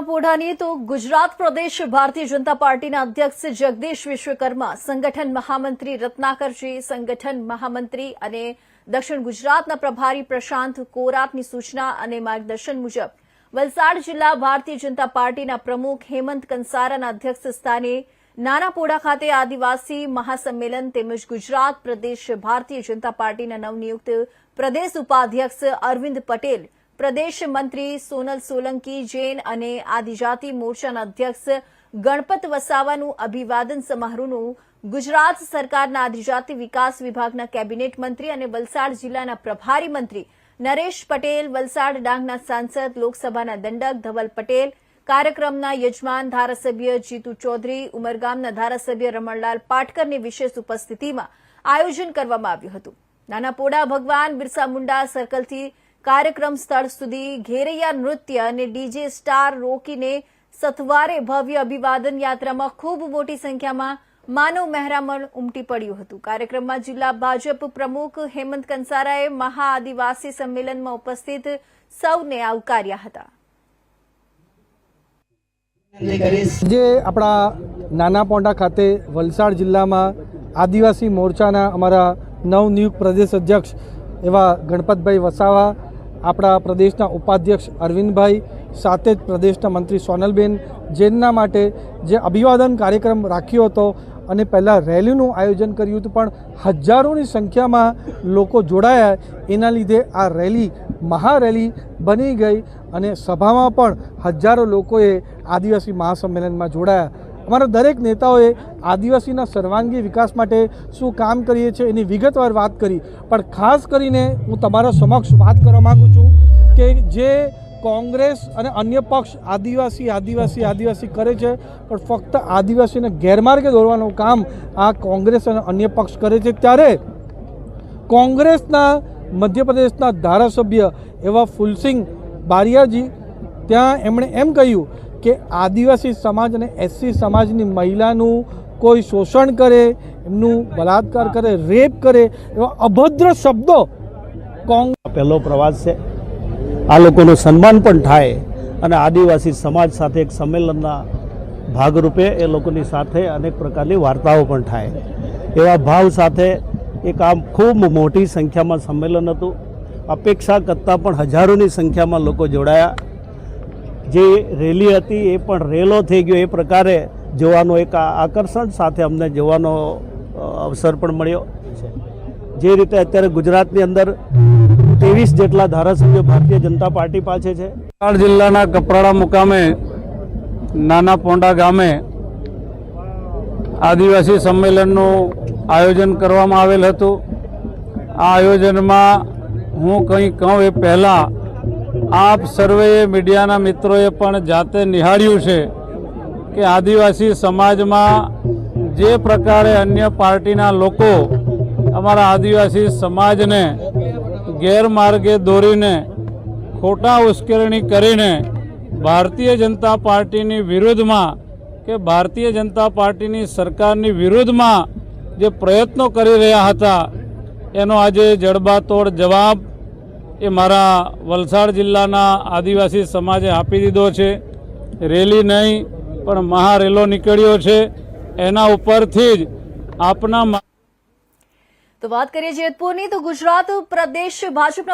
પોઢાની તો ગુજરાત પ્રદેશ ભારતીય જનતા પાર્ટીના અધ્યક્ષ જગદીશ વિશ્વકર્મા, સંગઠન મહામંત્રી રત્નાકરજી, સંગઠન મહામંત્રી અને દક્ષિણ ગુજરાતના પ્રભારી પ્રશાંત કોરાટની સૂચના અને માર્ગદર્શન મુજબ વલસાડ જિલ્લા ભારતીય જનતા પાર્ટીના પ્રમુખ હેમંત કંસારાના અધ્યક્ષ સ્થાને નાનાપોડા ખાતે આદિવાસી મહાસંમેલન તેમજ ગુજરાત પ્રદેશ ભારતીય જનતા પાર્ટીના નવનિયુક્ત પ્રદેશ ઉપાધ્યક્ષ અરવિંદ પટેલ, પ્રદેશ મંત્રી સોનલ સોલંકી જૈન અને આદિજાતિ મોરચાના અધ્યક્ષ ગણપત વસાવાનું અભિવાદન સમારોહનું ગુજરાત સરકારના આદિજાતિ વિકાસ વિભાગના કેબિનેટ મંત્રી અને વલસાડ જિલ્લાના પ્રભારી મંત્રી નરેશ પટેલ, વલસાડ ડાંગના સાંસદ, લોકસભાના દંડક ધવલ પટેલ, કાર્યક્રમના યજમાન ધારાસભ્ય જીતુ ચૌધરી, ઉમરગામના ધારાસભ્ય રમણલાલ પાટકરની વિશેષ ઉપસ્થિતિમાં આયોજન કરવામાં આવ્યું હતું। નાનાપોડા ભગવાન બિરસા મુંડા સર્કલથી કાર્યક્રમ સ્થળ સુધી ઘેરૈયા નૃત્ય અને ડીજે સ્ટાર રોકીને સથવારે ભવ્ય અભિવાદન યાત્રામાં ખૂબ મોટી સંખ્યામાં માનવ મહેરામણ ઉમટી પડ્યું હતું। કાર્યક્રમમાં જિલ્લા ભાજપ પ્રમુખ હેમંત કંસારાએ મહા આદિવાસી સંમેલનમાં ઉપસ્થિત સૌને આવકાર્યા હતા। જે આપણા નાનાપોંડા ખાતે વલસાડ જિલ્લામાં આદિવાસી મોરચાના અમારા નવનિયુક્ત પ્રદેશ અધ્યક્ષ એવા ગણપતભાઈ વસાવા, આપણા પ્રદેશના ઉપાધ્યક્ષ અરવિંદભાઈ, સાથે જ પ્રદેશના મંત્રી સોનલબેન જૈનના માટે જે અભિવાદન કાર્યક્રમ રાખ્યો હતો અને પહેલાં રેલીનું આયોજન કર્યું હતું, પણ હજારોની સંખ્યામાં લોકો જોડાયા, એના લીધે આ રેલી મહારેલી બની ગઈ અને સભામાં પણ હજારો લોકોએ આદિવાસી મહાસંમેલનમાં જોડાયા। અમારા દરેક નેતાઓએ આદિવાસીના સર્વાંગી વિકાસ માટે શું કામ કરીએ છીએ એની વિગતવાર વાત કરી, પણ ખાસ કરીને હું તમારા સમક્ષ વાત કરવા માગું છું કે જે કોંગ્રેસ અને અન્ય પક્ષ આદિવાસી કરે છે, પણ ફક્ત આદિવાસીને ગેરમાર્ગે દોરવાનું કામ આ કોંગ્રેસ અને અન્ય પક્ષ કરે છે। ત્યારે કોંગ્રેસના મધ્યપ્રદેશના ધારાસભ્ય એવા ફુલસિંહ બારિયાજી, ત્યાં એમણે એમ કહ્યું કે આદિવાસી સમાજ અને એસસી સમાજની મહિલાનું કોઈ શોષણ કરે, એમનું બલાત્કાર કરે, રેપ કરે, એવા અભદ્ર શબ્દો પહેલો પ્રવાસ છે। આ લોકોનું સન્માન પણ થાય અને આદિવાસી સમાજ સાથે એક સંમેલનના ભાગરૂપે એ લોકોની સાથે અનેક પ્રકારની વાર્તાઓ પણ થાય, એવા ભાવ સાથે એક આમ ખૂબ મોટી સંખ્યામાં સંમેલન હતું। અપેક્ષા કરતાં પણ હજારોની સંખ્યામાં લોકો જોડાયા। જે રેલી હતી એ પણ રેલો થઈ ગયો, એ પ્રકારે જોવાનો એક આકર્ષણ સાથે અમને જોવાનો અવસર પણ મળ્યો। જે રીતે અત્યારે ગુજરાતની અંદર 23 જેટલા ધારાસભ્યો ભારતીય જનતા પાર્ટી પાસે છે। વલસાડ જિલ્લાના કપરાડા મુકામે નાનાપોંડા ગામે આદિવાસી સંમેલનનું આયોજન કરવામાં આવેલ હતું। આ આયોજનમાં હું કંઈ કહું એ પહેલાં આપ સર્વેએ મીડિયાના મિત્રોએ પણ જાતે નિહાળ્યું છે કે આદિવાસી સમાજમાં જે પ્રકારે અન્ય પાર્ટીના લોકો અમારા આદિવાસી સમાજને ગેરમાર્ગે દોરીને ખોટા ઉશ્કેરણી કરીને ભારતીય જનતા પાર્ટીની વિરુદ્ધમાં કે ભારતીય જનતા પાર્ટીની સરકારની વિરુદ્ધમાં જે પ્રયત્નો કરી રહ્યા હતા, એનો આજે જડબાતોડ જવાબ એ મારા વલસાડ જિલ્લાના આદિવાસી સમાજે આપી દીધો છે। રેલી નહીં પણ મહારેલો નીકળ્યો છે, એના ઉપરથી જ આપના તો વાત કરીએ જેતપુરની, તો ગુજરાત પ્રદેશ ભાજપના